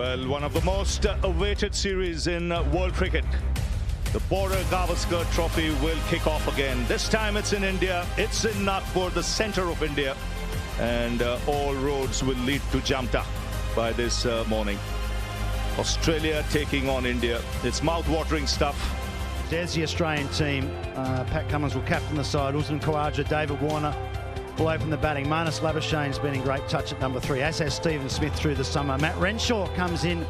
Well, one of the most awaited series in world cricket. The Border Gavaskar Trophy will kick off again. This time it's in India. It's in Nagpur, the center of India. And all roads will lead to Jamta by this morning. Australia taking on India. It's mouth-watering stuff. There's the Australian team. Pat Cummins will captain the side. Usman Khawaja, David Warner will open the batting. Marnus Labuschagne's been in great touch at number 3, as has Stephen Smith through the summer. Matt Renshaw comes in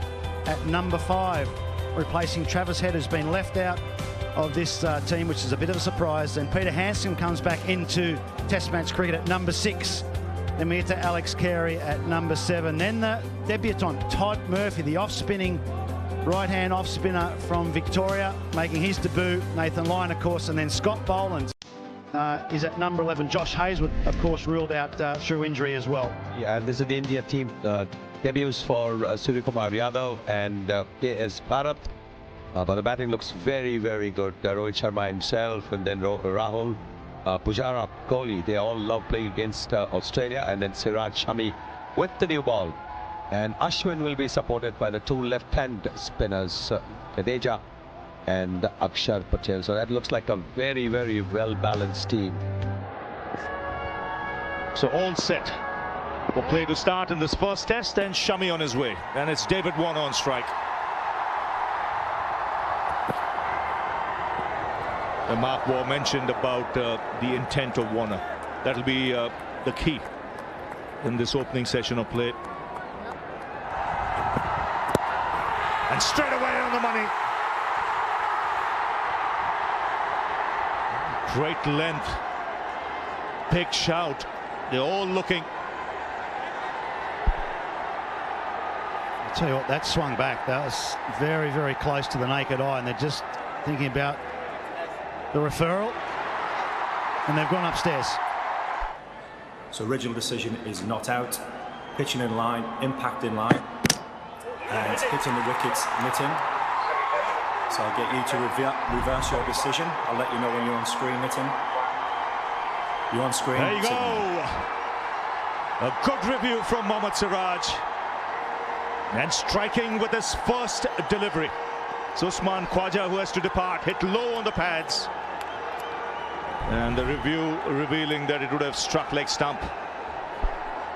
at number 5, replacing Travis Head, who's been left out of this team, which is a bit of a surprise. And Peter Handscomb comes back into Test match cricket at number 6. Then we get to Alex Carey at number 7. Then the debutant, Todd Murphy, the off-spinning right-hand off-spinner from Victoria, making his debut. Nathan Lyon, of course, and then Scott Boland is at number 11. Josh Hazlewood, of course, ruled out through injury as well. Yeah, and this is the India team. Debuts for Suryakumar Yadav and KS Bharat. But the batting looks very, very good. Rohit Sharma himself, and then Rahul, Pujara, Kohli. They all love playing against Australia. And then Siraj Shami with the new ball. And Ashwin will be supported by the 2 left-hand spinners, Jadeja and Akshar Patel. So that looks like a very, very well-balanced team. So all set for play to start in this first test, and Shami on his way. And it's David Warner on strike. And Mark Waugh mentioned about the intent of Warner. That'll be the key in this opening session of play. And straight away on the money. Great length. Big shout. They're all looking. I'll tell you what, that swung back. That was very, very close to the naked eye, and they're just thinking about the referral, and they've gone upstairs. So original decision is not out. Pitching in line, impact in line, and hitting the wickets, Nitin. So I'll get you to reverse your decision. I'll let you know when you're on screen, Nitin. You're on screen. There you go. A good review from Mohammad Siraj. And striking with his first delivery. So Usman Khawaja, who has to depart, hit low on the pads. And the review revealing that it would have struck leg stump.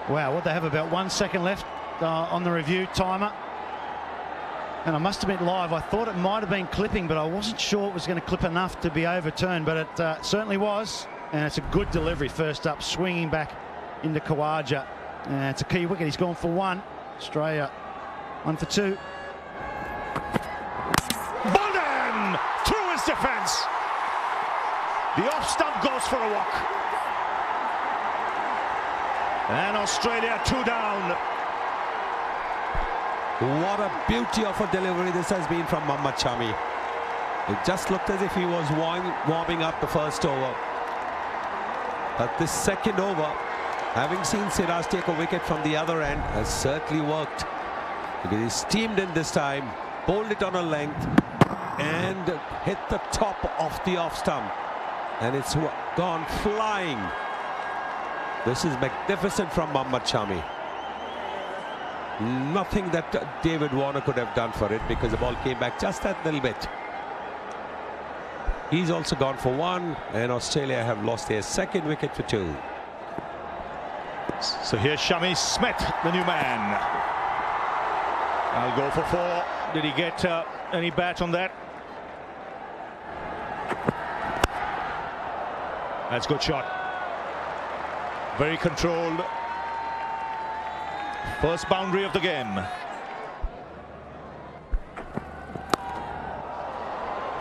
Wow, what they have about 1 second left on the review timer. And I must admit, live, I thought it might have been clipping, but I wasn't sure it was going to clip enough to be overturned, but it certainly was. And it's a good delivery first up, swinging back into Khawaja. And it's a key wicket. He's gone for 1. Australia 1 for 2. Bolden through his defence. The off stump goes for a walk. And Australia 2 down. What a beauty of a delivery this has been from Mohammad Shami. It just looked as if he was warming up the first over. But this second over, having seen Siraj take a wicket from the other end, has certainly worked. Because he steamed in this time, bowled it on a length, and hit the top of the off stump. And it's gone flying. This is magnificent from Mohammad Shami. Nothing that David Warner could have done for it, because the ball came back just that little bit. He's also gone for 1, and Australia have lost their second wicket for 2. So here's Shami Smith, the new man. I'll go for 4. Did he get any bat on that? That's a good shot. Very controlled. First boundary of the game.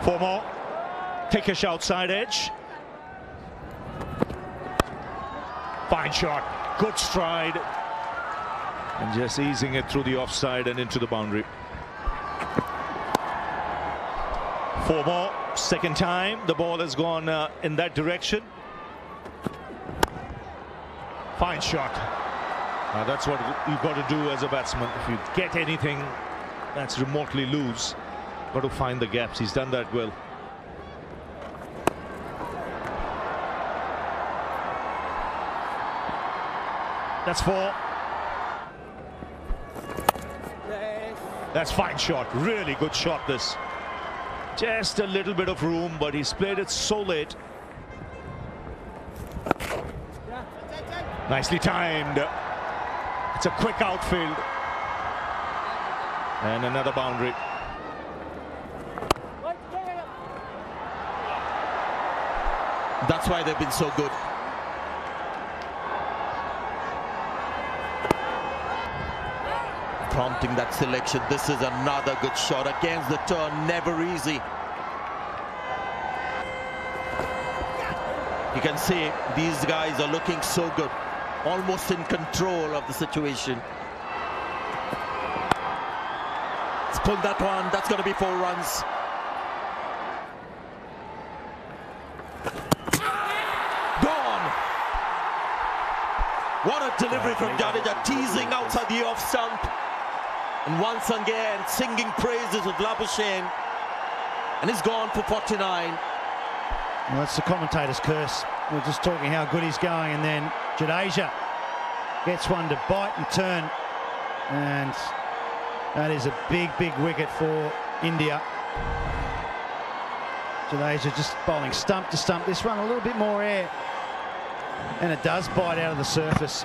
4 more. Thickish outside edge. Fine shot. Good stride. And just easing it through the offside and into the boundary. 4 more. Second time the ball has gone in that direction. Fine shot. That's what you've got to do as a batsman. If you get anything that's remotely loose, got to find the gaps. He's done that well. That's 4. That's fine shot. Really good shot this. Just a little bit of room, but he's played it so late. Nicely timed. It's a quick outfield. And another boundary. That's why they've been so good. Prompting that selection. This is another good shot against the turn. Never easy. You can see these guys are looking so good. Almost in control of the situation. Let's pull that one. That's going to be 4 runs. Gone. What a delivery from Jadeja, teasing outside the off stump. And once again, singing praises of Labuschagne. And he's gone for 49. Well, that's the commentator's curse. We're just talking how good he's going, and then Jadeja gets one to bite and turn. And that is a big, big wicket for India. Jadeja just bowling stump to stump. This run a little bit more air. And it does bite out of the surface.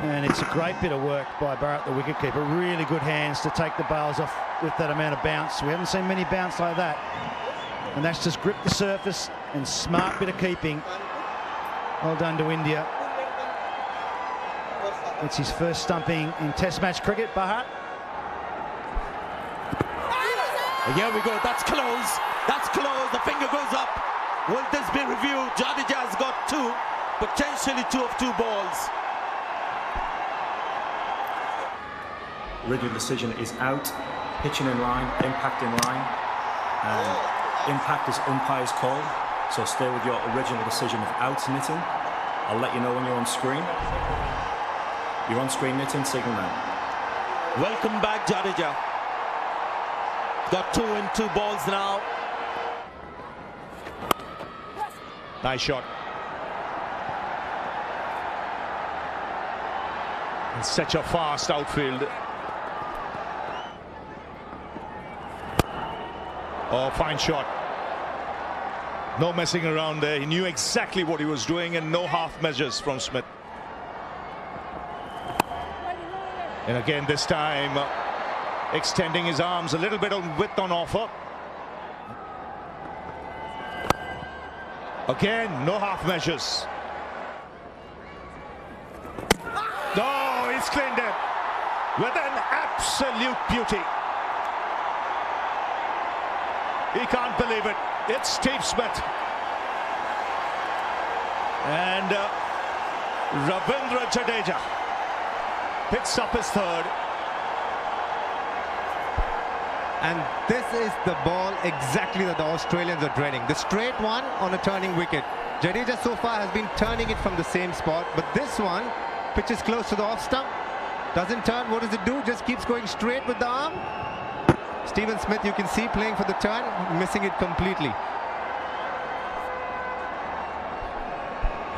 And it's a great bit of work by Bharat, the wicketkeeper. Really good hands to take the bails off with that amount of bounce. We haven't seen many bounce like that. And that's just gripped the surface, and smart bit of keeping. Well done to India. It's his first stumping in Test match cricket, Bharat. Here we go. That's close. That's close. The finger goes up. Will this be reviewed? Jadeja has got 2, potentially 2 of 2 balls. Original decision is out. Pitching in line, impact in line. Impact is umpire's call, so stay with your original decision of out, Nitin. I'll let you know when you're on screen. You're on screen, Nitin, signal now. Welcome back, Jadeja. Got 2 in 2 balls now. Nice shot. And such a fast outfield. Oh, fine shot. No messing around there. He knew exactly what he was doing, and no half measures from Smith. And again, this time, extending his arms, a little bit of width on offer. Again, no half measures. No, he's cleaned it with an absolute beauty. He can't believe it. It's Steve Smith. And Ravindra Jadeja picks up his 3rd. And this is the ball exactly that the Australians are dreading. The straight one on a turning wicket. Jadeja so far has been turning it from the same spot, but this one pitches close to the off stump. Doesn't turn. What does it do? Just keeps going straight with the arm. Stephen Smith, you can see playing for the turn, missing it completely.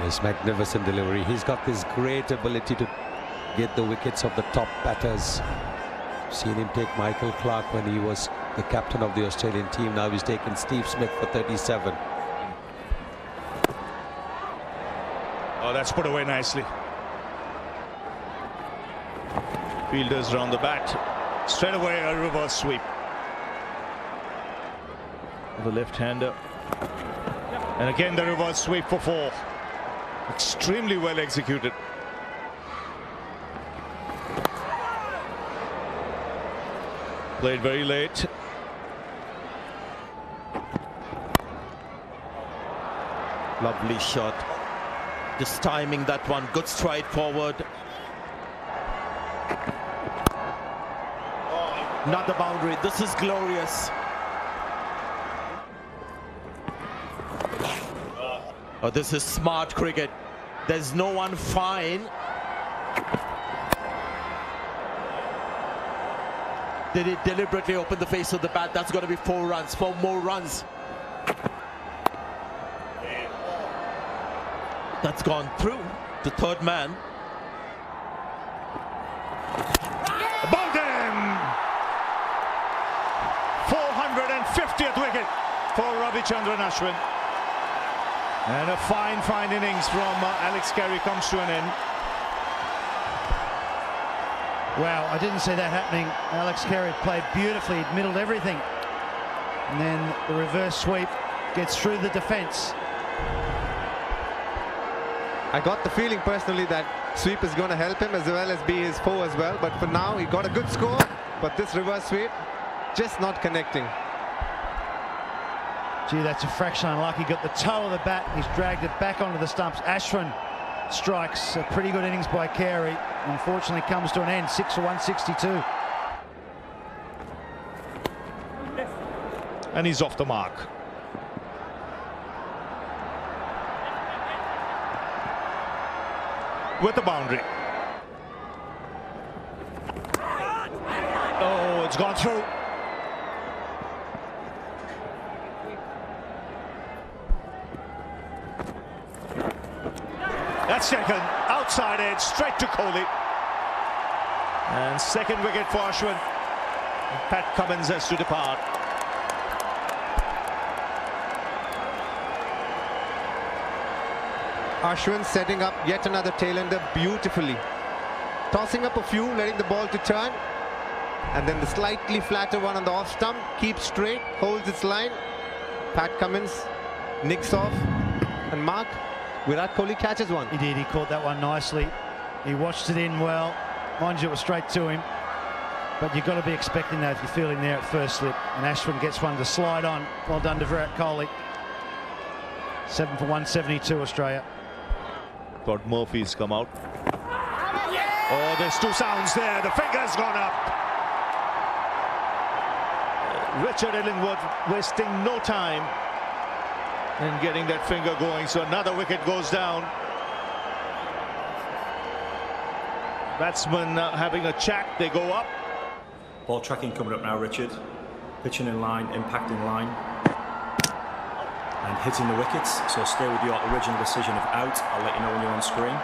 Yes, magnificent delivery. He's got this great ability to get the wickets of the top batters. Seen him take Michael Clarke when he was the captain of the Australian team. Now he's taken Steve Smith for 37. Oh, that's put away nicely. Fielders round the bat. Straight away a reverse sweep. The left-hander. And again the reverse sweep for 4. Extremely well executed. Played very late. Lovely shot. Just timing that one. Good stride forward. Not the boundary. This is glorious. Oh, this is smart cricket. There's no one fine. Did he deliberately open the face of the bat? That's going to be 4 runs. 4 more runs. That's gone through the 3rd man. Bowled him! Ravichandran Ashwin. And a fine innings from Alex Carey comes to an end. Wow, I didn't see that happening. Alex Carey played beautifully, he middled everything. And then the reverse sweep gets through the defence. I got the feeling personally that sweep is going to help him as well as be his foe as well. But for now, he got a good score. But this reverse sweep, just not connecting. Gee, that's a fraction unlucky. Got the toe of the bat. He's dragged it back onto the stumps. Ashwin strikes. A pretty good innings by Carey. Unfortunately, comes to an end. 6 for 162. And he's off the mark. With the boundary. Oh, it's gone through. That's taken outside edge, straight to Kohli. And second wicket for Ashwin. Pat Cummins has to depart. Ashwin setting up yet another tailender beautifully. Tossing up a few, letting the ball to turn. And then the slightly flatter one on the off stump. Keeps straight, holds its line. Pat Cummins nicks off. And Mark, Virat Kohli catches one. He did, he caught that one nicely. He watched it in well. Mind you, it was straight to him. But you've got to be expecting that if you're feeling there at first slip. And Ashwin gets one to slide on. Well done to Virat Kohli. 7 for 172 Australia. Got Murphy's come out. Oh, there's two sounds there. The finger's gone up. Richard Illingworth wasting no time in getting that finger going. So another wicket goes down. Batsmen having a chat. They go up. Ball tracking coming up now, Richard. Pitching in line, impact in line. And hitting the wickets. So stay with your original decision of out. I'll let you know when you're on screen.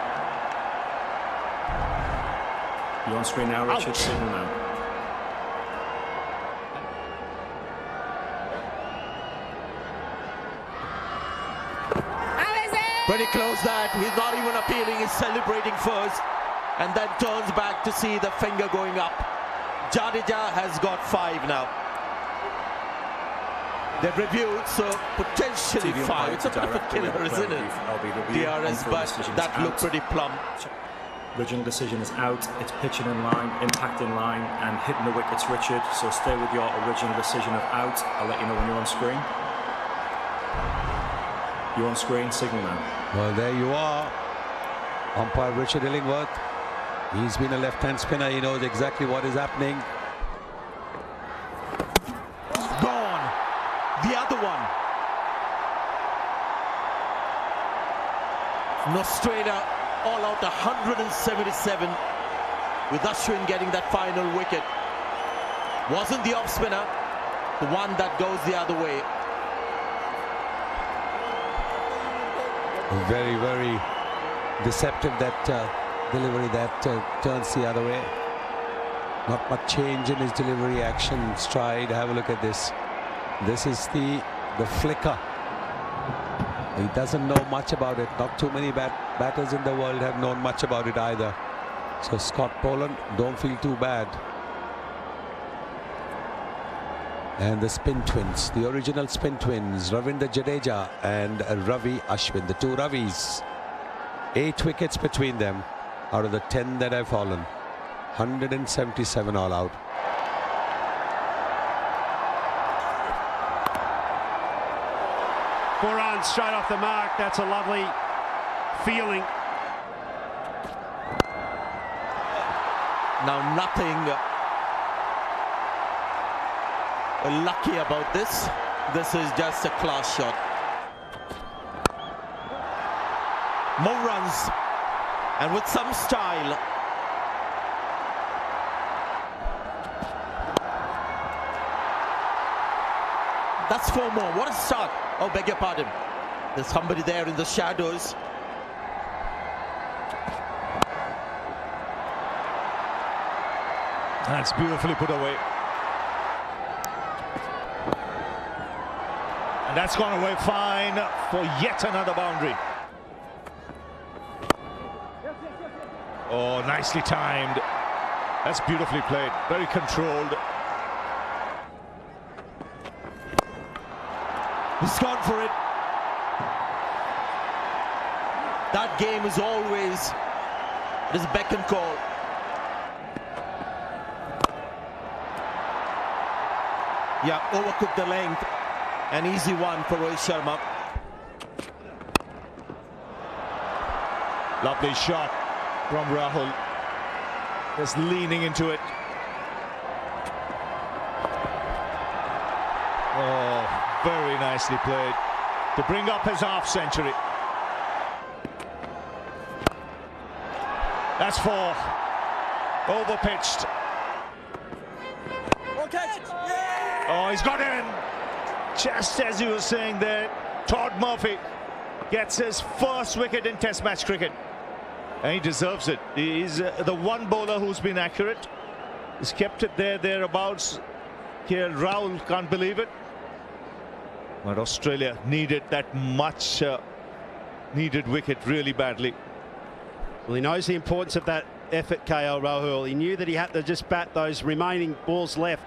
You're on screen now, Richard. Signal now. Pretty close that. He's not even appealing. He's celebrating first. And then turns back to see the finger going up. Jadeja has got 5 now. They've reviewed, so potentially 5. It's a bit of a killer, isn't it? DRS, but that looked pretty plump. Original decision is out. It's pitching in line, impact in line, and hitting the wickets, Richard. So stay with your original decision of out. I'll let you know when you're on screen. You're on screen, signal now. Well, there you are. Umpire Richard Illingworth. He's been a left-hand spinner. He knows exactly what is happening. Gone. The other one. Australia all out 177 with Ashwin getting that final wicket. Wasn't the off spinner, the one that goes the other way. Very, very deceptive, that delivery that turns the other way. Not much change in his delivery, action, stride. Have a look at this. This is the flicker. He doesn't know much about it. Not too many batters in the world have known much about it either. So Scott Poland, don't feel too bad. And the spin twins, the original spin twins, Ravindra Jadeja and Ravi Ashwin, the two Ravis. 8 wickets between them out of the 10 that have fallen. 177 all out. Four runs straight off the mark. That's a lovely feeling. Now nothing lucky about this. This is just a class shot. More runs, and with some style. That's 4 more. What a start. Oh, beg your pardon. There's somebody there in the shadows. That's beautifully put away. And that's gone away fine for yet another boundary. Oh, nicely timed. That's beautifully played, very controlled. He's gone for it. That game is always, it is beck and call. Yeah, overcooked the length. An easy one for Rohit Sharma. Lovely shot from Rahul. Just leaning into it. Oh, very nicely played to bring up his half century. That's 4. Overpitched. Oh, he's got in. Just as you were saying there, Todd Murphy gets his first wicket in Test match cricket. And he deserves it. He's the one bowler who's been accurate. He's kept it thereabouts. Here, Rahul can't believe it. But Australia needed that much needed wicket really badly. Well, he knows the importance of that effort, KL Rahul. He knew that he had to just bat those remaining balls left.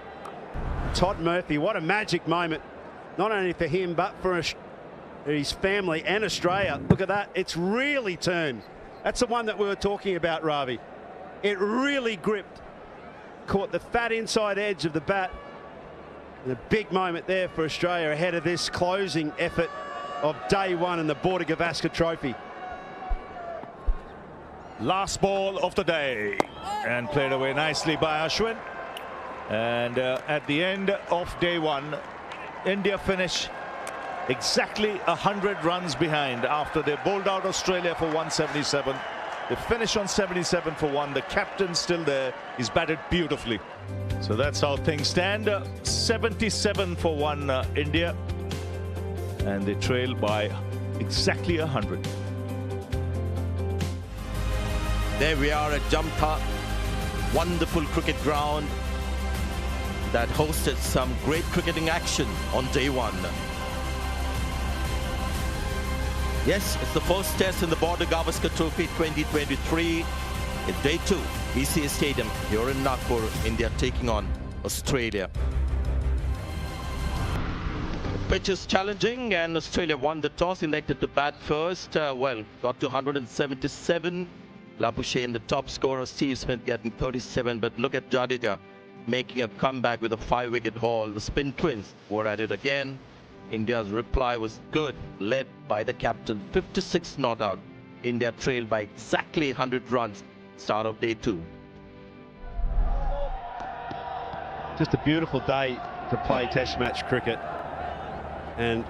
Todd Murphy, what a magic moment. Not only for him, but for his family and Australia. Look at that. It's really turned. That's the one that we were talking about, Ravi. It really gripped. Caught the fat inside edge of the bat. And a big moment there for Australia ahead of this closing effort of day one in the Border Gavaskar Trophy. Last ball of the day. And played away nicely by Ashwin. And at the end of day one, India finish exactly 100 runs behind after they bowled out Australia for 177. They finish on 77 for 1. The captain's still there. He's batted beautifully. So that's how things stand. 77 for 1 India. And they trail by exactly 100. There we are at Jamtha. Wonderful cricket ground that hosted some great cricketing action on day one. Yes, it's the first test in the Border Gavaskar Trophy 2023. It's day 2, BCA Stadium here in Nagpur, India taking on Australia. The pitch is challenging and Australia won the toss, elected to bat first. Well, got to 177. Labuschagne, the top scorer, Steve Smith getting 37, but look at Jadeja making a comeback with a 5-wicket haul. The spin twins were at it again. India's reply was good, led by the captain. 56 not out. India trailed by exactly 100 runs, start of day 2. Just a beautiful day to play Test match cricket. And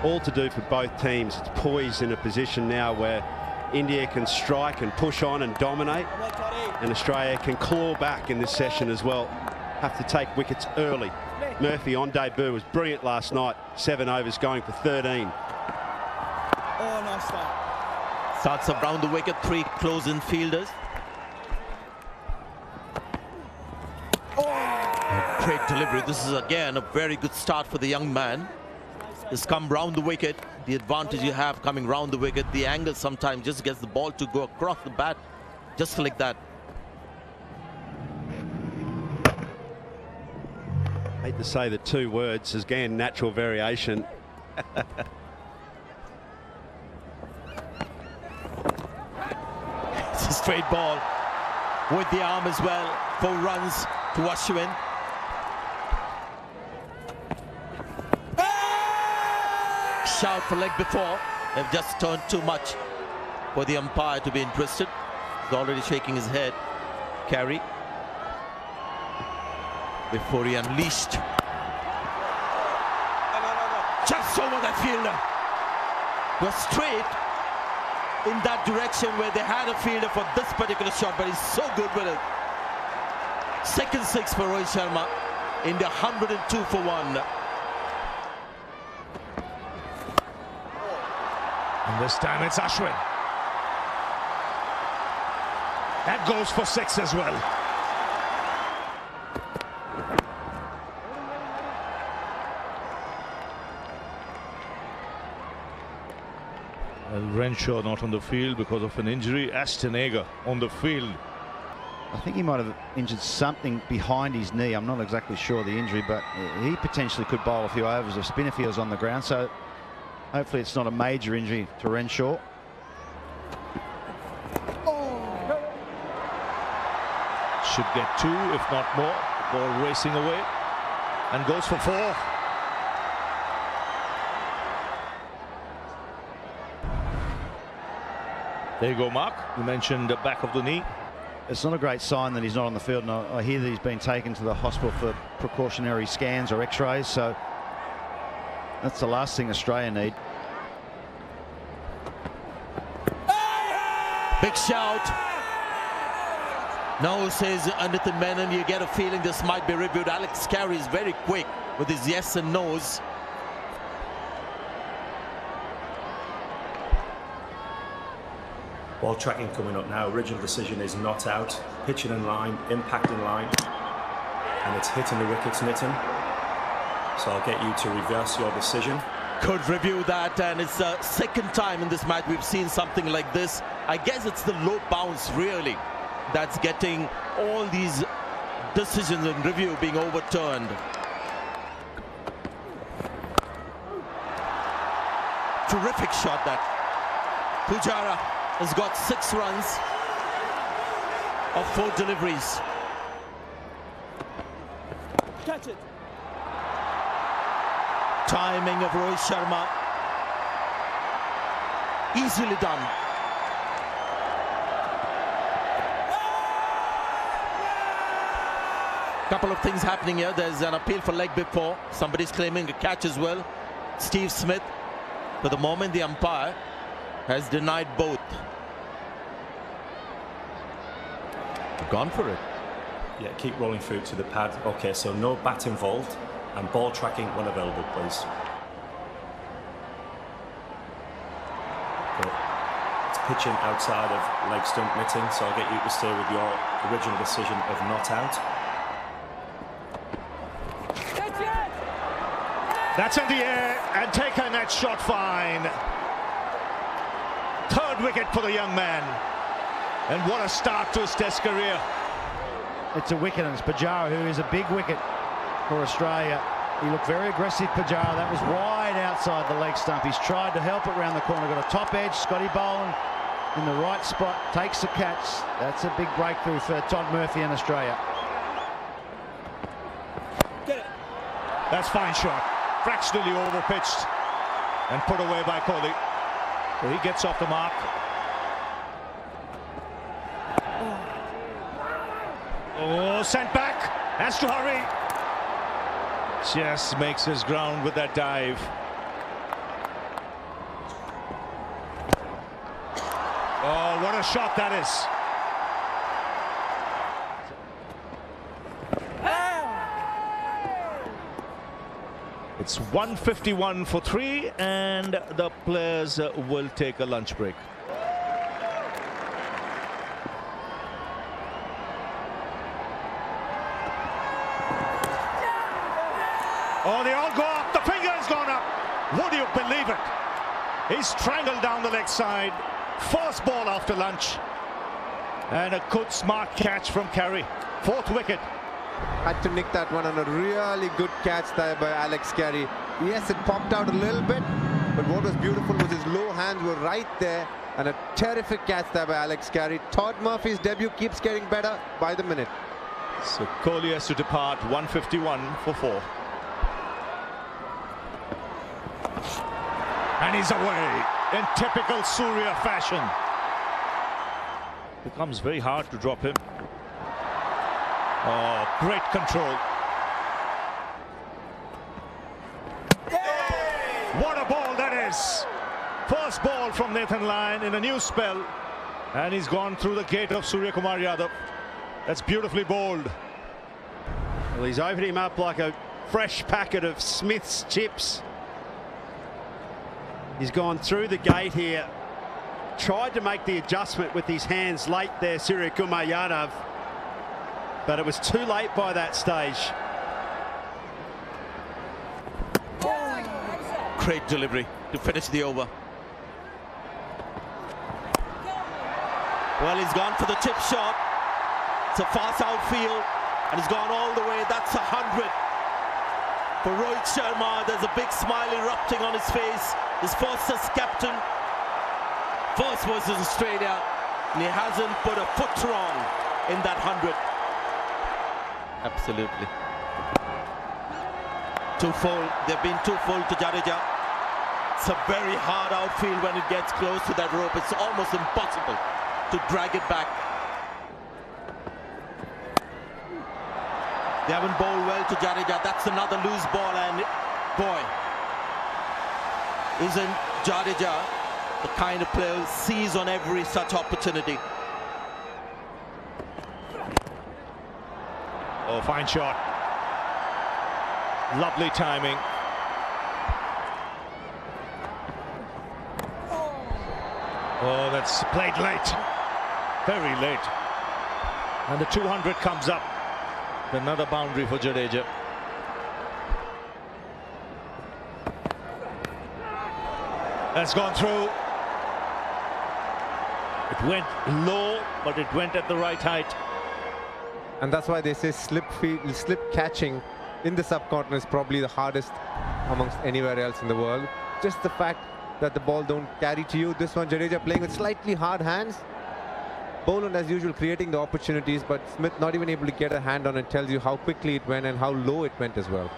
all to do for both teams. It's poised in a position now where India can strike and push on and dominate, and Australia can claw back in this session as well. Have to take wickets early. Murphy on debut was brilliant last night. 7 overs going for 13. Oh, nice start. Starts around the wicket, 3 close-in fielders. Oh. Great delivery. This is again a very good start for the young man. Just come round the wicket. The advantage you have coming round the wicket, the angle sometimes just gets the ball to go across the bat, just like that. I hate to say the 2 words, again, natural variation. It's a straight ball with the arm as well. 4 runs to Ashwin. Shout for leg before. They've just turned too much for the umpire to be interested. He's already shaking his head. Carey. Before he unleashed. Just over that fielder. Was straight in that direction where they had a fielder for this particular shot, but he's so good with it. Second 6 for Rohit Sharma. India 102 for 1. And this time it's Ashwin. That goes for 6 as well. Renshaw not on the field because of an injury. Nagaur on the field. I think he might have injured something behind his knee. I'm not exactly sure the injury, but he potentially could bowl a few overs of spin if he was on the ground. So hopefully it's not a major injury to Renshaw. Should get 2, if not more. Ball racing away and goes for 4. There you go, Mark. You mentioned the back of the knee. It's not a great sign that he's not on the field, and I hear that he's been taken to the hospital for precautionary scans or x-rays, so that's the last thing Australia need. Big shout. Now says Nathan Menon, you get a feeling this might be reviewed. Alex Carey is very quick with his yes and no's. Ball tracking coming up now. Original decision is not out. Pitching in line, impact in line, and it's hitting the wickets, Nitin. So I'll get you to reverse your decision. Could review that, and it's the second time in this match we've seen something like this. I guess it's the low bounce really that's getting all these decisions in review being overturned. Terrific shot that. Pujara has got 6 runs of 4 deliveries. Catch it. Timing of Rohit Sharma. Easily done. Couple of things happening here. There's an appeal for leg before. Somebody's claiming a catch as well. Steve Smith. For the moment, the umpire has denied both. Gone for it. Yeah, keep rolling through to the pad. Okay, so no bat involved, and ball tracking when available, please. Okay. It's pitching outside of leg stump, Nitin, so I'll get you to stay with your original decision of not out. That's in the air and taken that shot fine. 3rd wicket for the young man. And what a start to his test career. It's a wicket, and it's Pujara, who is a big wicket for Australia. He looked very aggressive, Pujara. That was wide outside the leg stump. He's tried to help it round the corner. Got a top edge. Scotty Boland in the right spot. Takes the catch. That's a big breakthrough for Todd Murphy and Australia. Get it. That's fine shot. Fractionally overpitched and put away by Kohli. So he gets off the mark. Oh, sent back. Has to hurry. Just makes his ground with that dive. Oh, what a shot that is. It's 151 for 3, and the players will take a lunch break. Oh, they all go up. The finger has gone up. Would you believe it? He's strangled down the leg side. First ball after lunch. And a good smart catch from Carey. 4th wicket. Had to nick that one on a really good catch there by Alex Carey. Yes, it popped out a little bit, but what was beautiful was his low hands were right there, and a terrific catch there by Alex Carey. Todd Murphy's debut keeps getting better by the minute. So Kohli has to depart. 151 for 4. And he's away in typical Surya fashion. Becomes very hard to drop him. Oh, great control. What a ball that is. First ball from Nathan Lyon in a new spell. And he's gone through the gate of Surya Kumar Yadav. That's beautifully bowled. Well, he's opened him up like a fresh packet of Smith's chips. He's gone through the gate here. Tried to make the adjustment with his hands late there, Surya Kumar Yadav. But it was too late by that stage. Great delivery to finish the over. Well, he's gone for the chip shot. It's a fast outfield, and he's gone all the way. That's 100. For Rohit Sharma, there's a big smile erupting on his face. His first as captain. First versus Australia, and he hasn't put a foot wrong in that 100. Absolutely. Twofold. They've been twofold to Jadeja. It's a very hard outfield when it gets close to that rope. It's almost impossible to drag it back. They haven't bowled well to Jadeja. That's another loose ball, and boy, isn't Jadeja the kind of player who sees on every such opportunity. Oh, fine shot. Lovely timing. Oh, that's played late. Very late. And the 200 comes up. Another boundary for Jadeja. That's gone through. It went low, but it went at the right height. And that's why they say slip catching in the subcontinent is probably the hardest amongst anywhere else in the world. Just the fact that the ball don't carry to you. This one, Jadeja playing with slightly hard hands. Boland, as usual, creating the opportunities, but Smith not even able to get a hand on it. Tells you how quickly it went and how low it went as well.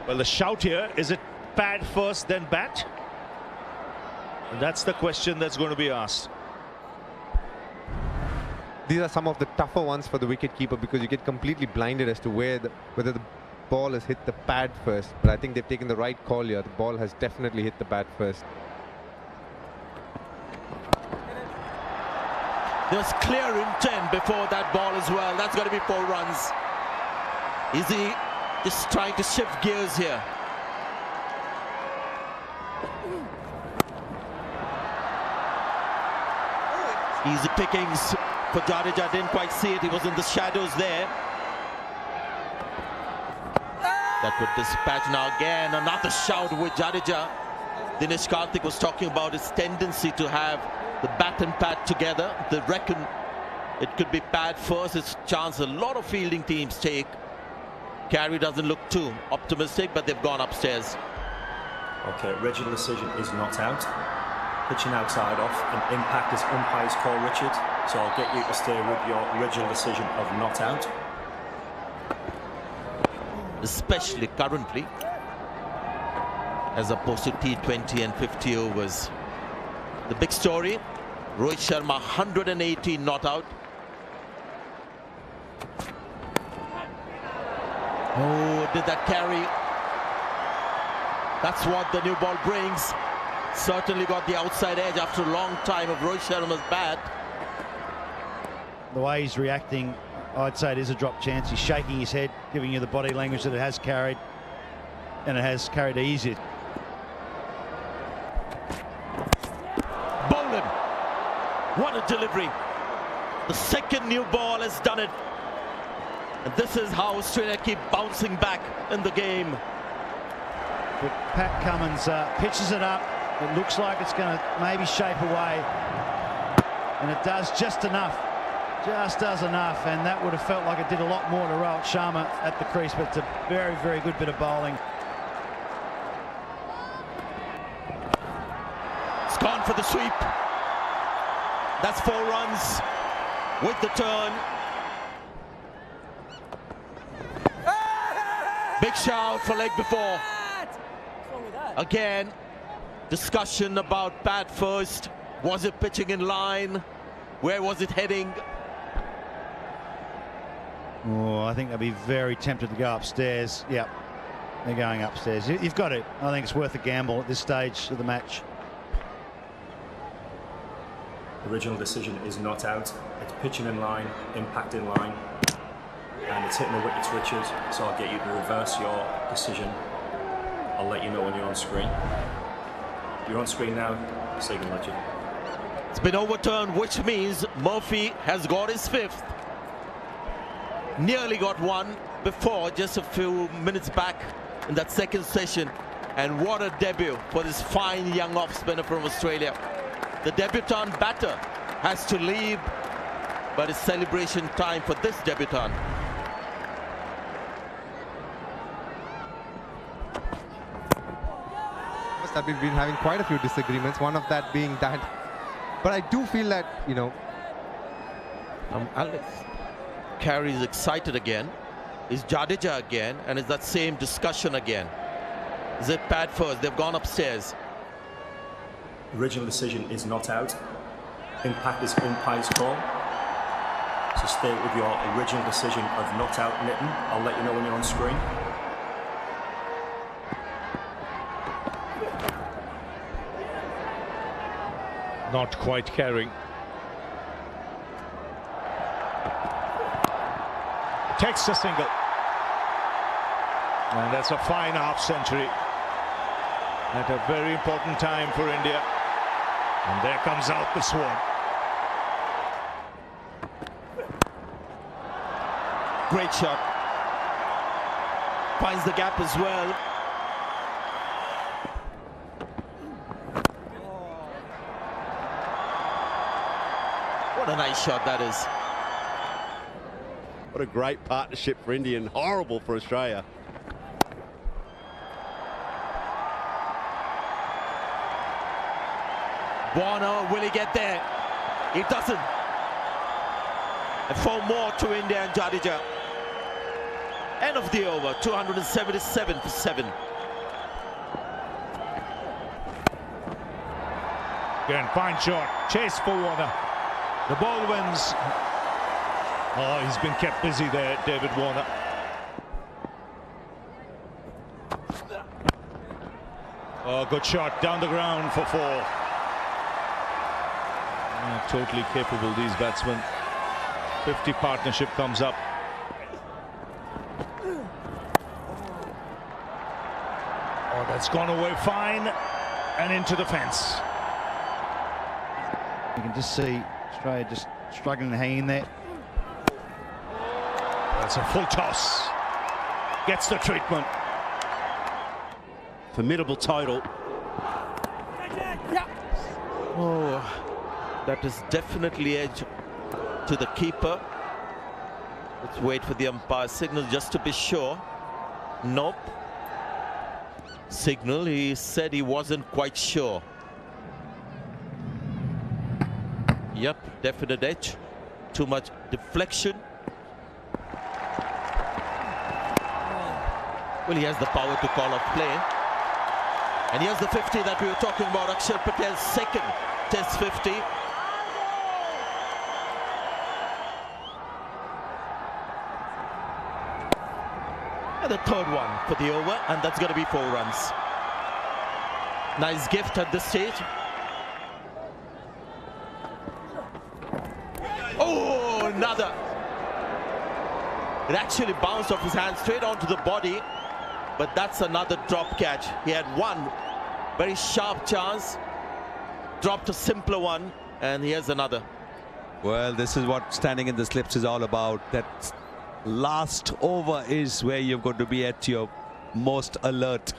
Well, the shout here, is it pad first, then bat? And that's the question that's going to be asked. These are some of the tougher ones for the wicketkeeper because you get completely blinded as to whether the ball has hit the pad first. But I think they've taken the right call here. The ball has definitely hit the pad first. There's clear intent before that ball as well. That's got to be 4 runs. Is he just trying to shift gears here? Easy pickings for Jadeja. Didn't quite see it. He was in the shadows there. That would dispatch now again. Another shout with Jadeja. Dinesh Karthik was talking about his tendency to have the bat and pad together. They reckon it could be pad first. It's a chance a lot of fielding teams take. Carey doesn't look too optimistic, but they've gone upstairs. Okay, original decision is not out. Pitching outside off, and impact is umpire's call, Richard. So I'll get you to stay with your original decision of not out. Especially currently, as opposed to T20 and 50 overs. The big story, Rohit Sharma 118 not out. Oh, did that carry? That's what the new ball brings. Certainly got the outside edge after a long time of Rohit Sharma's bat. The way he's reacting, I'd say it is a drop chance. He's shaking his head, giving you the body language that it has carried, and it has carried easy. Boland, what a delivery. The second new ball has done it. And this is how Australia keep bouncing back in the game. But Pat Cummins pitches it up. It looks like it's going to maybe shape away, and it does just enough. Just does enough, and that would have felt like it did a lot more to Rohit Sharma at the crease, but it's a very, very good bit of bowling. It's gone for the sweep. That's 4 runs with the turn. Big shout for leg before. Again, discussion about bat first. Was it pitching in line? Where was it heading? Oh, I think they'll be very tempted to go upstairs. Yep, they're going upstairs. You've got to. I think it's worth a gamble at this stage of the match. Original decision is not out. It's pitching in line, impact in line, and it's hitting the wickets, Richard. So I'll get you to reverse your decision. I'll let you know when you're on screen. You're on screen now, signal legend. It's been overturned, which means Murphy has got his 5th. Nearly got one before, just a few minutes back in that second session. And what a debut for this fine young off-spinner from Australia. The debutant batter has to leave, but it's celebration time for this debutant. That we've been having quite a few disagreements, one of that being that. But I do feel that, you know, Alex Carey is excited again. Is Jadeja again, and it's that same discussion again. Is it Pat first? They've gone upstairs. Original decision is not out. Impact is umpire's call. So stay with your original decision of not out, Nitin. I'll let you know when you're on screen. Not quite carrying. Takes a single. And that's a fine half century at a very important time for India. And there comes out the swan. Great shot. Finds the gap as well. What a nice shot that is. What a great partnership for India and horrible for Australia. Warner, will he get there? He doesn't. And 4 more to India and Jadeja. End of the over, 277 for 7. Again, fine shot. Chase for Warner. The ball wins. Oh, he's been kept busy there, David Warner. Oh, good shot down the ground for 4. Totally capable, these batsmen. 50 partnership comes up. Oh, that's gone away fine and into the fence. You can just see Australia just struggling to hang in there. That's a full toss. Gets the treatment. Formidable total. Oh, that is definitely edge to the keeper. Let's wait for the umpire signal just to be sure. Nope. Signal, he said he wasn't quite sure. Yep, definite edge. Too much deflection. Well, he has the power to call off play. And here's the 50 that we were talking about. Akshar Patel's second Test 50. And the third one for the over, and that's going to be 4 runs. Nice gift at this stage. Oh, another. It actually bounced off his hand straight onto the body, but that's another drop catch. He had one very sharp chance, dropped a simpler one, and here's another. Well, this is what standing in the slips is all about. That last over is where you've got to be at your most alert,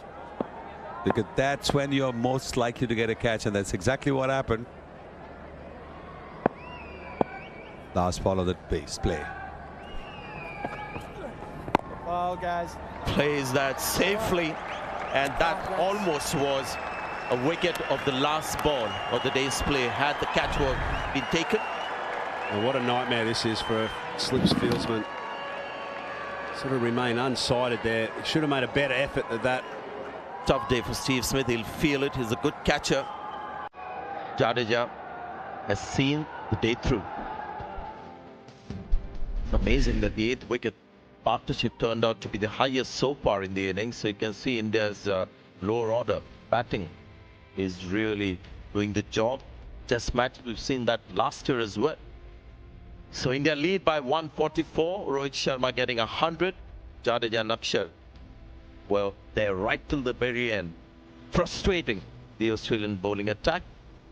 because that's when you're most likely to get a catch, and that's exactly what happened. Last ball of the base play. Well, guys. Plays that safely, and that almost was a wicket of the last ball of the day's play had the catch been taken. Well, what a nightmare this is for a slips fieldsman. Sort of remain unsighted there. He should have made a better effort than that. Tough day for Steve Smith. He'll feel it. He's a good catcher. Jadeja has seen the day through. Amazing that the 8th wicket partnership turned out to be the highest so far in the innings. So you can see India's lower order batting is really doing the job. Test match, we've seen that last year as well. So India lead by 144. Rohit Sharma getting 100. Jadeja and Akshar, well, they're right till the very end, frustrating the Australian bowling attack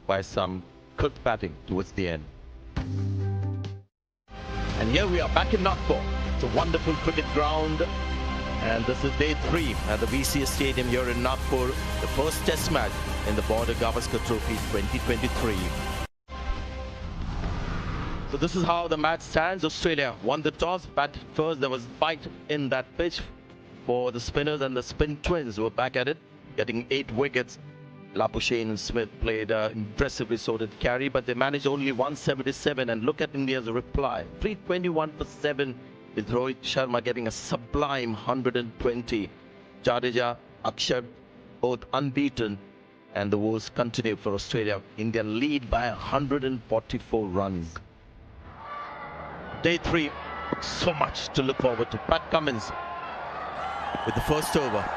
by some good batting towards the end. And here we are back in Nagpur. It's a wonderful cricket ground, And this is day 3 at the VCS Stadium here in Nagpur, the first test match in the Border Gavaskar Trophy 2023. So this is how the match stands. Australia won the toss, batted first. There was fight in that pitch for the spinners, and the spin twins were back at it, getting 8 wickets. Labuschagne and Smith played impressively, so did Carey, but they managed only 177. And look at India's reply, 321 for 7, with Rohit Sharma getting a sublime 120. Jadeja, Akshar, both unbeaten, and the woes continue for Australia. India lead by 144 runs. Day 3, so much to look forward to. Pat Cummins with the first over.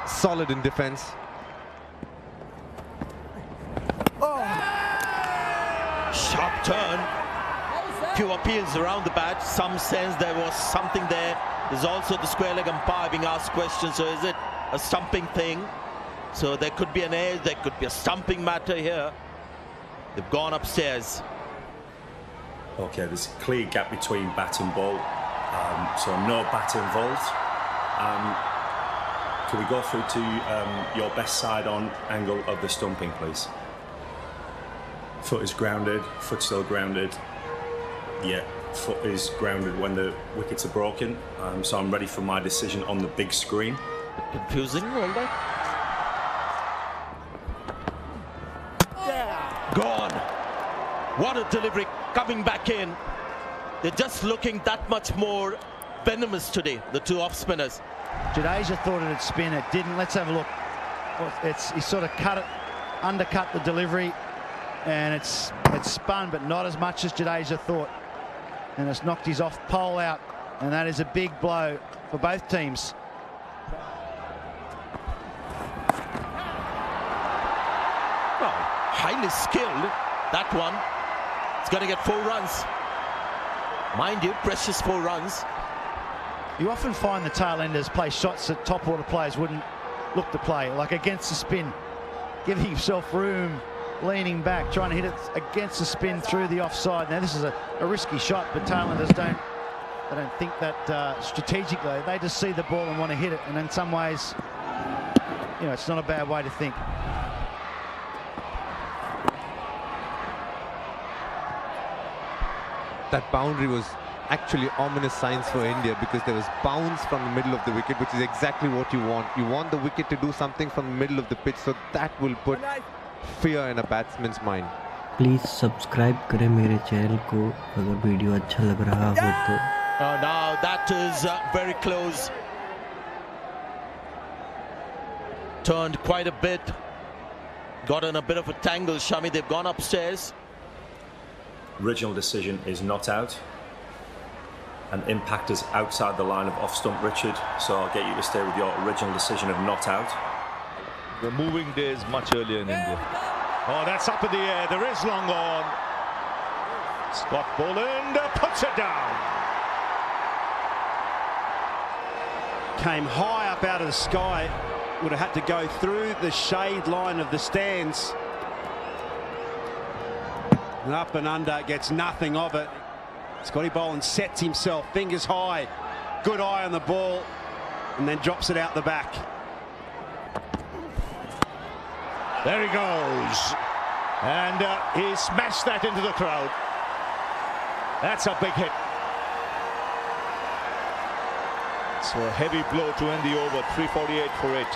Solid in defense. Sharp turn. Few appeals around the bat. Some sense there was something there. There's also the square leg umpire being asked questions. So is it a stumping thing? So there could be an edge. There could be a stumping matter here. They've gone upstairs. Okay, there's a clear gap between bat and ball. So no bat involved. Can we go through to your best side on angle of the stumping, please? Foot is grounded, foot still grounded. Yeah, foot is grounded when the wickets are broken. So I'm ready for my decision on the big screen. Confusing, all that. Yeah. Gone. What a delivery, coming back in. They're just looking that much more venomous today, the two off spinners. Jadeja thought it'd spin, it didn't. Let's have a look. He sort of undercut the delivery, and it's spun, but not as much as Jadeja thought. And it's knocked his off pole out, and that is a big blow for both teams. Well, highly skilled, that one. It's going to get 4 runs. Mind you, precious 4 runs. You often find the tail enders play shots that top order players wouldn't look to play, like against the spin, giving himself room, leaning back, trying to hit it against the spin through the offside. Now this is a risky shot, but tail enders don't think that strategically. They just see the ball and want to hit it, and in some ways, you know, it's not a bad way to think. That boundary was actually ominous signs for India, because there was bounce from the middle of the wicket, which is exactly what you want. You want the wicket to do something from the middle of the pitch, so that will put fear in a batsman's mind. Please subscribe करें मेरे channel को अगर video अच्छा लग रहा हो तो. Now that is very close. Turned quite a bit. Got in a bit of a tangle, Shami. They've gone upstairs. Original decision is not out. And impact is outside the line of off stump, Richard. So I'll get you to stay with your original decision of not out. The moving days much earlier in India. Oh, that's up in the air. There is long on. Scott Boland puts it down. Came high up out of the sky. Would have had to go through the shade line of the stands. And up and under, gets nothing of it. Scotty Boland sets himself, fingers high, good eye on the ball, and then drops it out the back. There he goes. And he smashed that into the crowd. That's a big hit. So a heavy blow to end the over, 348 for it.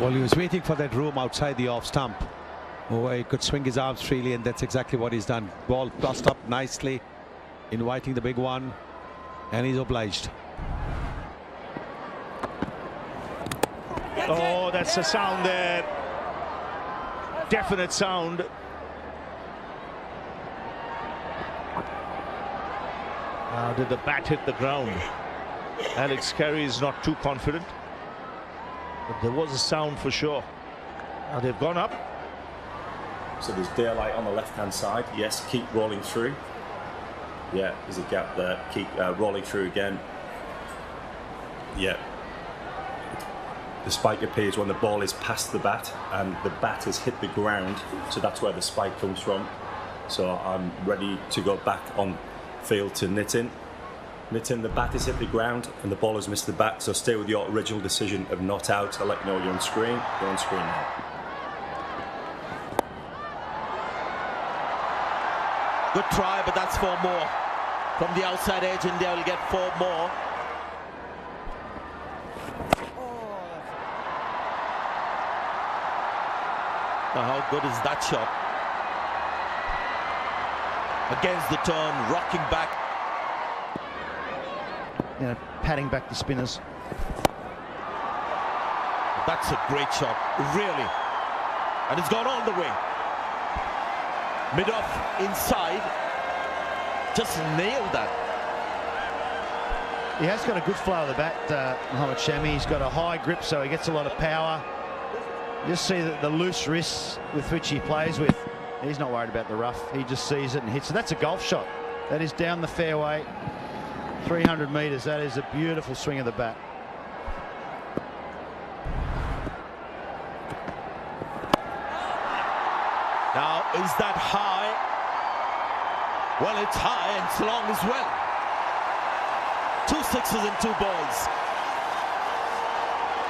Well, he was waiting for that room outside the off stump, where he could swing his arms freely, and that's exactly what he's done. Ball tossed up nicely, inviting the big one, and he's obliged. Oh, that's a sound there. Definite sound. Now, did the bat hit the ground? Alex Carey is not too confident. But there was a sound for sure. Now they've gone up. So there's daylight on the left-hand side. Yes, keep rolling through. Yeah, there's a gap there. Keep rolling through again. Yeah. The spike appears when the ball is past the bat and the bat has hit the ground, so that's where the spike comes from. So I'm ready to go back on field to Nitin. Nitin, the bat has hit the ground and the ball has missed the bat, so stay with your original decision of not out. I'll let you know you're on screen. You're on screen now. Good try, but that's 4 more. From the outside edge, India will get 4 more. Now, how good is that shot? Against the turn, rocking back. You know, patting back the spinners. That's a great shot, really. And it's gone all the way. Mid-off, inside. Just nailed that. He has got a good flow of the bat, Mohammad Shami. He's got a high grip, so he gets a lot of power. You just see the loose wrists with which he plays with. He's not worried about the rough. He just sees it and hits it. That's a golf shot. That is down the fairway, 300 metres. That is a beautiful swing of the bat. Now, is that high? Well, it's high and it's long as well. 2 sixes and 2 balls.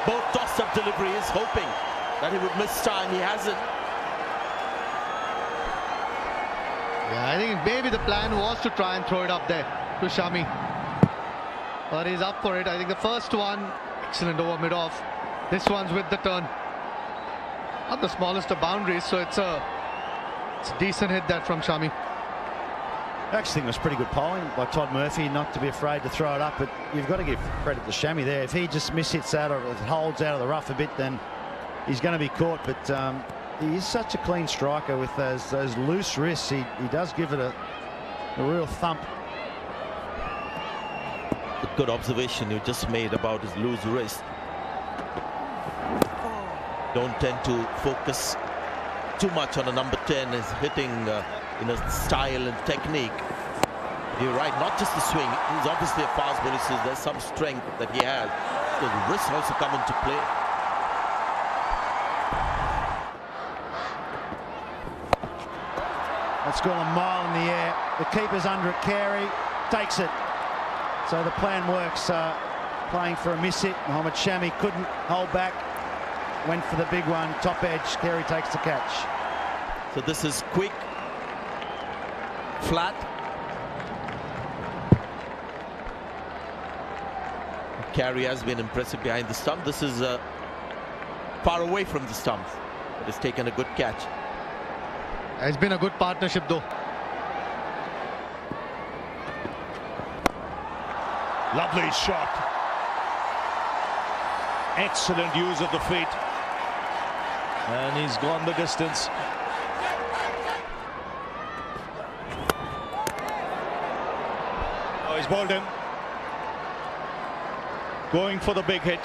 Both tossed-up deliveries, hoping that he would miss time. He hasn't. Yeah, I think maybe the plan was to try and throw it up there to Shami. But he's up for it. I think the first one, excellent over mid-off. This one's with the turn. Not the smallest of boundaries, so it's a decent hit there from Shami. I actually think it was pretty good polling by Todd Murphy not to be afraid to throw it up, but you've got to give credit to Shami there. If he just mishits that or if it holds out of the rough a bit, then he's going to be caught. But he is such a clean striker with those loose wrists. He does give it a real thump. A good observation you just made about his loose wrist. Don't tend to focus too much on a number 10 is hitting in a style and technique. You're right, not just the swing. He's obviously a fast bowler, so there's some strength that he has. So the wrists also come into play. That's gone a mile in the air. The keeper's under it. Carey takes it. So the plan works. Playing for a miss hit. Mohammad Shami couldn't hold back. Went for the big one. Top edge. Carey takes the catch. So this is quick, flat. Carey has been impressive behind the stump. This is far away from the stump, but it's taken a good catch. It's been a good partnership though. Lovely shot. Excellent use of the feet. And he's gone the distance. Oh, he's bowled him. Going for the big hit.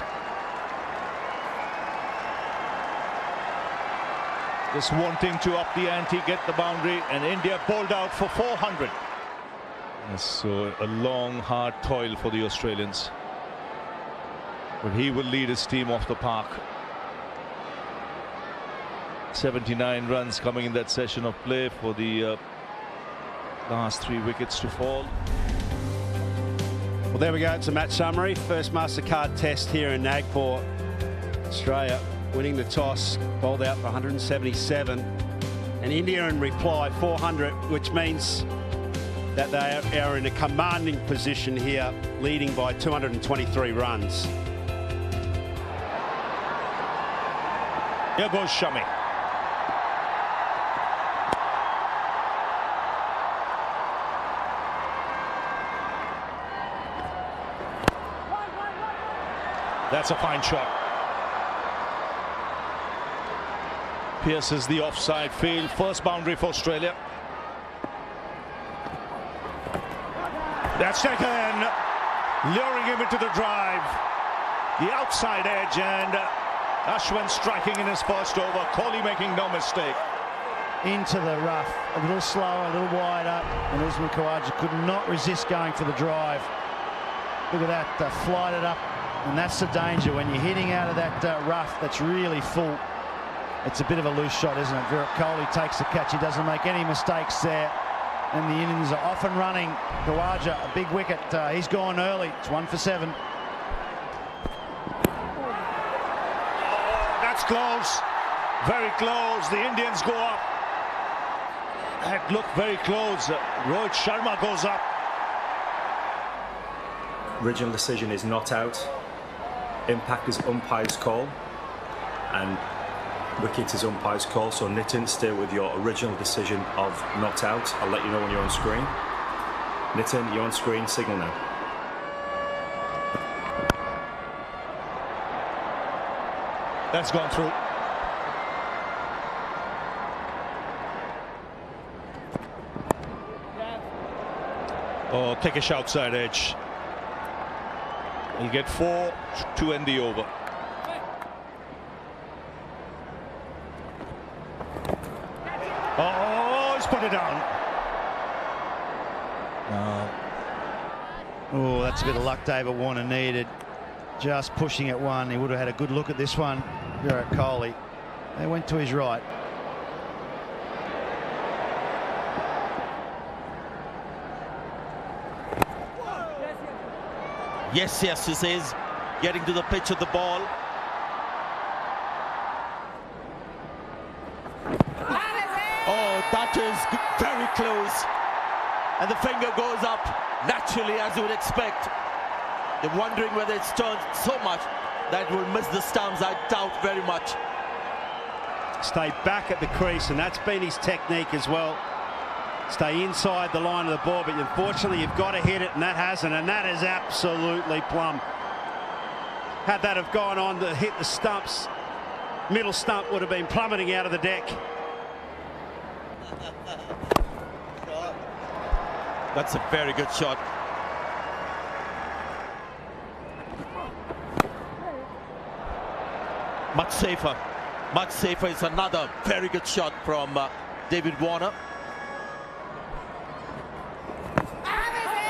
Just wanting to up the ante, get the boundary, and India bowled out for 400. So a long, hard toil for the Australians. But he will lead his team off the park. 79 runs coming in that session of play for the last 3 wickets to fall. Well, there we go. It's a match summary. First MasterCard test here in Nagpur. Australia winning the toss, bowled out for 177. And India in reply 400, which means that they are in a commanding position here, leading by 223 runs. Here goes Shami. That's a fine shot. Pierces the offside field. First boundary for Australia. That's taken, luring him into the drive. The outside edge, and Ashwin striking in his first over. Kohli making no mistake. Into the rough. A little slower, a little wider. And Usman Khawaja could not resist going for the drive. Look at that, flighted up And that's the danger when you're hitting out of that rough that's really full. It's a bit of a loose shot, isn't it? Virat Kohli takes the catch. He doesn't make any mistakes there. And the Indians are off and running. Khawaja, a big wicket. He's gone early. It's 1 for 7. That's close. Very close. The Indians go up. That looked very close. Rohit Sharma goes up. Original decision is not out. Impact is umpire's call. And wicket is umpire's call. So Nitin, stay with your original decision of not out. I'll let you know when you're on screen. Nitin, you're on screen. Signal now. That's gone through. Oh, Tekish outside edge. He'll get 4 to end the over. Oh, he's put it down. Oh, that's a bit of luck David Warner needed. Just pushing at one. He would have had a good look at this one. Virat Kohli. They went to his right. Yes, he says, getting to the pitch of the ball. Oh, that is very close. And the finger goes up naturally, as you would expect. You're wondering whether it's turned so much that it will miss the stumps. I doubt very much. Stay back at the crease, and that's been his technique as well. Stay inside the line of the ball, but unfortunately you've got to hit it, and that hasn't, and that is absolutely plumb. Had that have gone on to hit the stumps, middle stump would have been plummeting out of the deck. That's a very good shot. Much safer. Much safer. It's another very good shot from David Warner.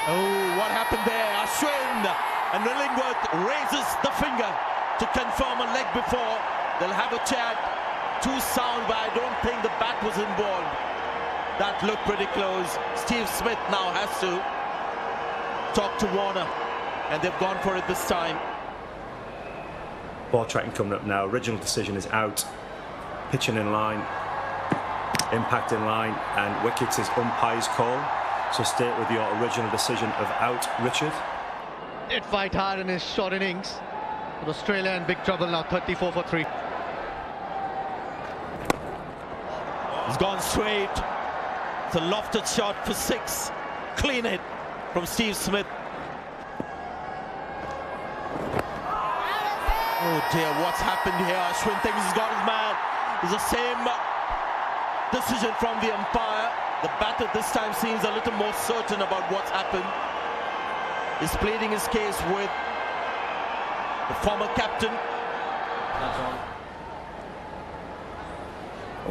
Oh, what happened there? Ashwin and Illingworth raises the finger to confirm a leg before. They'll have a chat. Too sound, but I don't think the bat was involved. That looked pretty close. Steve Smith now has to talk to Warner, and they've gone for it this time. Ball tracking coming up now. Original decision is out. Pitching in line. Impact in line. And wickets is umpire's call. So stay with your original decision of out, Richard. Did fight hard in his short innings. But Australia in big trouble now, 34 for 3. He's gone straight. It's a lofted shot for 6. Clean hit from Steve Smith. Oh dear, what's happened here? Ashwin thinks he's got his man. It's the same decision from the umpire. The batter this time seems a little more certain about what's happened. He's pleading his case with the former captain. That's all.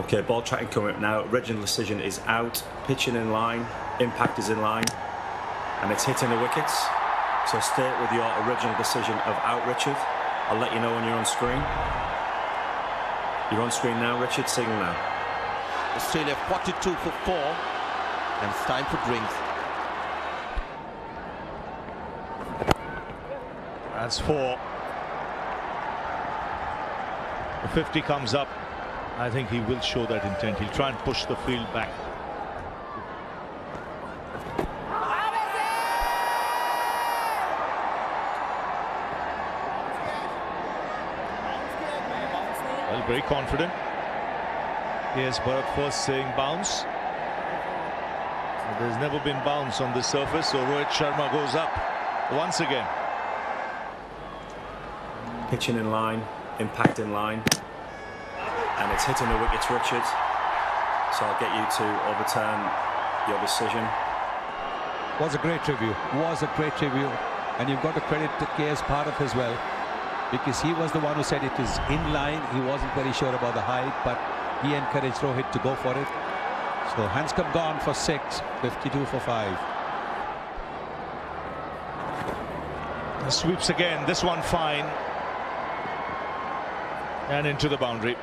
Okay, ball tracking coming up now. Original decision is out. Pitching in line. Impact is in line. And it's hitting the wickets. So stay with your original decision of out, Richard. I'll let you know when you're on screen. You're on screen now, Richard. Signal now. Australia 42 for 4. And it's time for drinks. That's 4. The 50 comes up. I think he will show that intent. He'll try and push the field back. Well, very confident. Here's Bharat first saying bounce. There's never been bounce on this surface, so Rohit Sharma goes up once again. Pitching in line, impact in line, and it's hitting the wickets, Richard. So I'll get you to overturn your decision. Was a great review. Was a great review, and you've got to credit the KS Bharat as well, because he was the one who said it is in line. He wasn't very sure about the height, but he encouraged Rohit to go for it. So Hanscom gone for 6, 52 for 5. Sweeps again, this one fine. And into the boundary.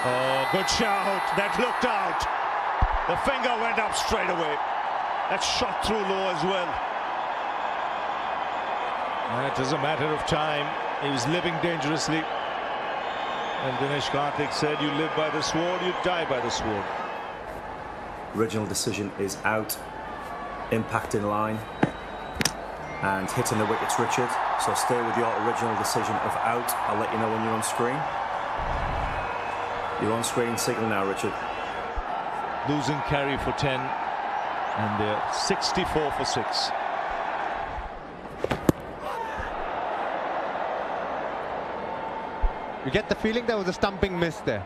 Oh, good shout. That looked out. The finger went up straight away. That shot through low as well. That is a matter of time. He was living dangerously. And Dinesh Karthik said, you live by the sword, you die by the sword. Original decision is out. Impact in line. And hitting the wickets, Richard. So stay with your original decision of out. I'll let you know when you're on screen. You're on screen signal now, Richard. Losing carry for 10. And they're 64 for 6. You get the feeling there was a stumping miss there.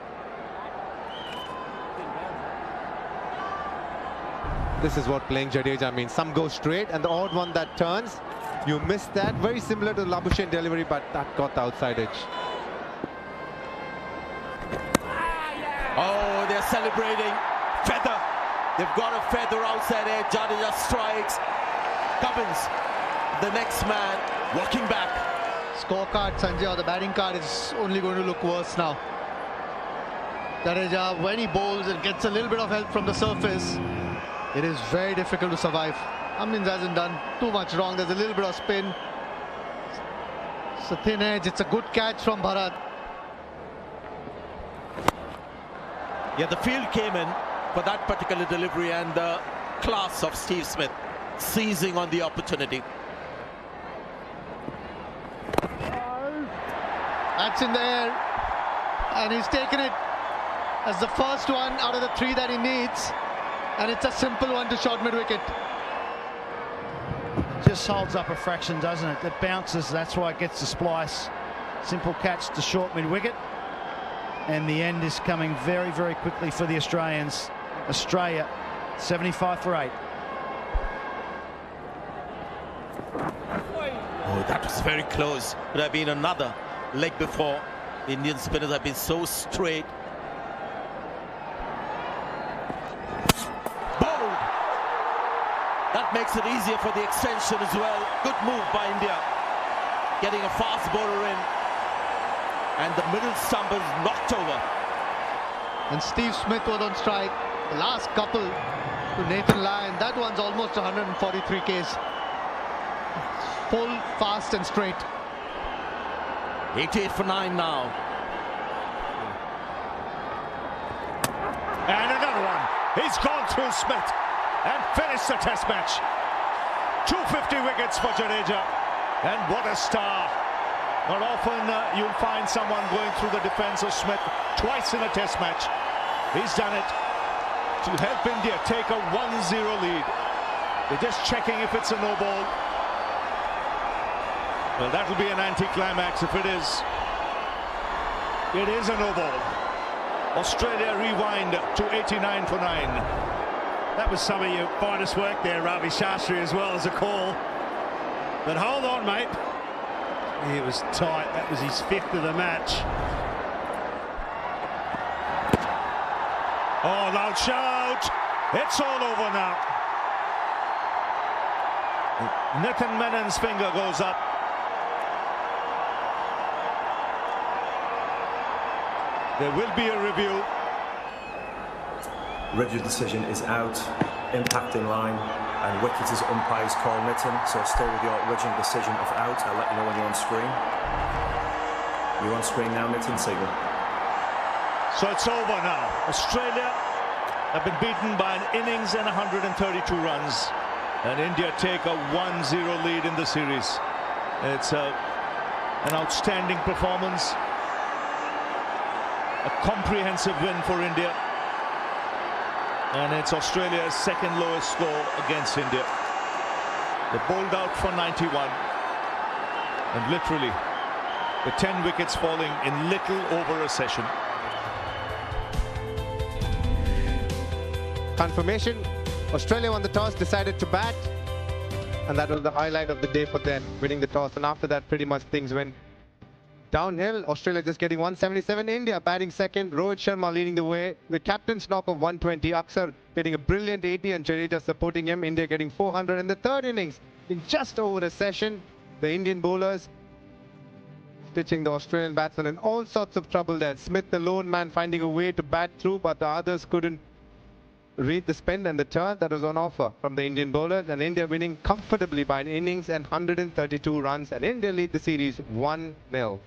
This is what playing Jadeja means. Some go straight and the odd one that turns, you miss that. Very similar to the Labuschagne delivery, but that got the outside edge. Oh, they're celebrating. Feather. They've got a feather outside edge. Jadeja strikes. Cummins, the next man, walking back. Scorecard, Sanjay, or the batting card is only going to look worse now. Jadeja, when he bowls and gets a little bit of help from the surface, it is very difficult to survive. Cummins hasn't done too much wrong. There's a little bit of spin. It's a thin edge. It's a good catch from Bharat. Yeah, the field came in for that particular delivery, and the class of Steve Smith seizing on the opportunity. That's in the air, and he's taken it as the first one out of the 3 that he needs, and it's a simple one to short mid-wicket. Just holds up a fraction, doesn't it? It bounces, that's why it gets the splice. Simple catch to short mid-wicket. And the end is coming very, very quickly for the Australians. Australia, 75 for 8. Oh, that was very close. Could have been another leg before. The Indian spinners have been so straight. Bowled. That makes it easier for the extension as well. Good move by India. Getting a fast bowler in. And the middle stump is knocked over. And Steve Smith was on strike. The last couple to Nathan Lyon. That one's almost 143 Ks. Full, fast and straight. 88 for 9 now. And another one. He's gone through Smith and finished the test match. 250 wickets for Jadeja. And what a star. Not often you'll find someone going through the defense of Smith twice in a test match. He's done it to help India take a 1-0 lead. They're just checking if it's a no ball. Well, that'll be an anticlimax if it is. It is a no ball. Australia rewind to 89 for 9. That was some of your finest work there, Ravi Shastri, as well as a call. But hold on, mate. It was tight. That was his 5th of the match. Oh, loud shout. It's all over now. Nitin Menon's finger goes up. There will be a review. Rigid decision is out. Impact in line. And wicket is umpire's call, Nitin. So stay with your original decision of out. I'll let you know when you're on screen. You're on screen now, Nitin, signal. So it's over now. Australia have been beaten by an innings and 132 runs. And India take a 1-0 lead in the series. It's an outstanding performance. A comprehensive win for India. And it's Australia's second lowest score against India. They bowled out for 91. And literally, the 10 wickets falling in little over a session. Confirmation. Australia won the toss, decided to bat. And that was the highlight of the day for them, winning the toss. And after that, pretty much things went Downhill, Australia just getting 177. India batting second. Rohit Sharma leading the way. The captain's knock of 120. Aksar getting a brilliant 80 and Jadeja supporting him. India getting 400 in the third innings. In just over a session, the Indian bowlers stitching the Australian batsmen in all sorts of trouble there. Smith, the lone man, finding a way to bat through, but the others couldn't read the spin and the turn that was on offer from the Indian bowlers, and India winning comfortably by an innings and 132 runs, and India lead the series 1-0.